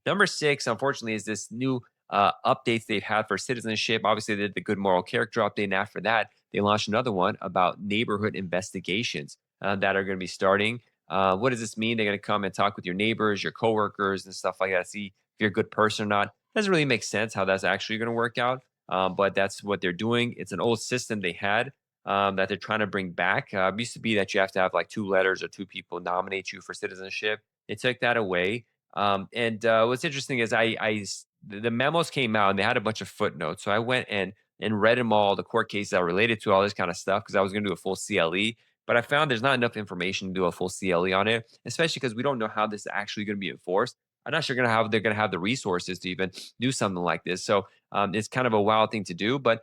Number six, unfortunately, is this new updates they've had for citizenship. Obviously, they did the good moral character update, and after that, they launched another one about neighborhood investigations that are going to be starting. What does this mean? They're going to come and talk with your neighbors, your coworkers, and stuff like that. See if you're a good person or not. Doesn't really make sense how that's actually going to work out, but that's what they're doing. It's an old system they had that they're trying to bring back. It used to be that you have to have like two letters or two people nominate you for citizenship. They took that away. And what's interesting is the memos came out and they had a bunch of footnotes. So I went and read them all, the court cases that are related to all this kind of stuff because I was going to do a full CLE. But I found there's not enough information to do a full CLE on it, especially because we don't know how this is actually going to be enforced. I'm not sure they're going to have the resources to even do something like this. So it's kind of a wild thing to do, but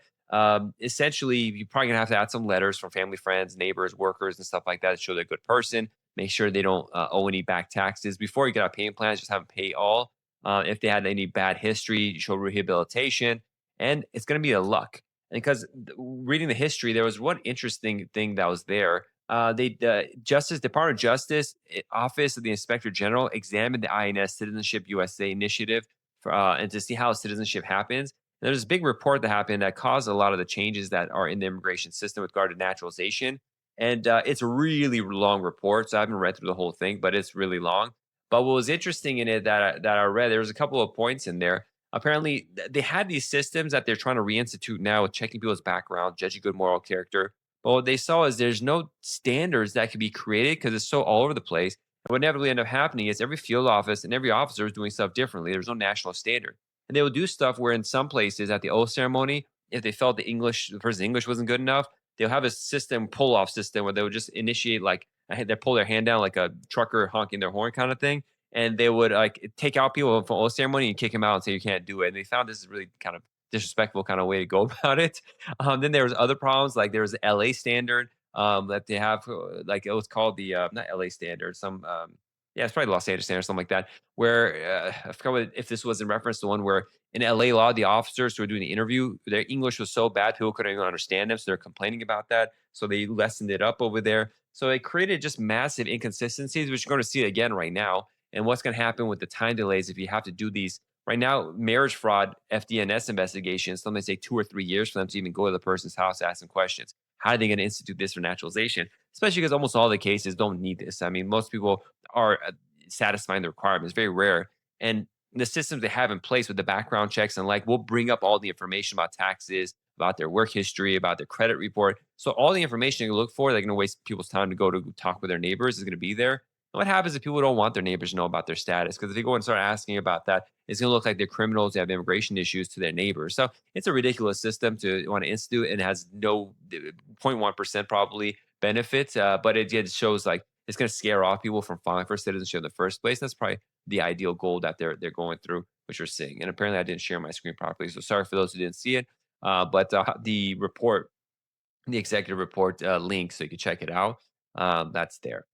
essentially, you're probably gonna have to add some letters from family, friends, neighbors, workers, and stuff like that to show they're a good person. Make sure they don't owe any back taxes before you get out payment plans. Just have them pay all. If they had any bad history, show rehabilitation, and it's gonna be a luck. And because reading the history, there was one interesting thing that was there. The Justice Department of Justice Office of the Inspector General examined the INS Citizenship USA initiative and to see how citizenship happens. There's this big report that happened that caused a lot of the changes that are in the immigration system with regard to naturalization. And it's a really long report, so I haven't read through the whole thing, but it's really long. But what was interesting in it that I read, there was a couple of points in there. Apparently, they had these systems that they're trying to reinstitute now with checking people's background, judging good moral character. But what they saw is there's no standards that can be created because it's so all over the place. And what inevitably ended up happening is every field office and every officer is doing stuff differently. There's no national standard. And they would do stuff where in some places at the oath ceremony, if they felt the person's English wasn't good enough, they'll have a system pull off system where they would just initiate like they pull their hand down like a trucker honking their horn kind of thing, and they would like take out people from oath ceremony and kick them out and say you can't do it. And they found this is really kind of disrespectful kind of way to go about it. Then there was other problems like there was the LA standard that they have like it was called the not LA standard some yeah it's probably Los Angeles standard or something like that where I forgot if this was in reference to one where in LA law, the officers who were doing the interview, their English was so bad, people couldn't even understand them. So they're complaining about that. So they lessened it up over there. So it created just massive inconsistencies, which you're going to see again right now. And what's going to happen with the time delays if you have to do these right now, marriage fraud, FDNS investigations, some may take 2 or 3 years for them to even go to the person's house, ask them questions. How are they going to institute this for naturalization? Especially because almost all the cases don't need this. I mean, most people are satisfying the requirements, very rare. And the systems they have in place with the background checks and like we'll bring up all the information about taxes, about their work history, about their credit report. So all the information you look for, they're going to waste people's time to go to talk with their neighbors is going to be there. And what happens if people don't want their neighbors to know about their status? Because if they go and start asking about that, it's going to look like they're criminals, they have immigration issues to their neighbors. So it's a ridiculous system to want to institute and has no 0.1% probably benefits, but it shows like it's going to scare off people from filing for citizenship in the first place. That's probably the ideal goal that they're going through, which we're seeing. And apparently, I didn't share my screen properly, so sorry for those who didn't see it. But the report, the executive report link, so you can check it out. That's there.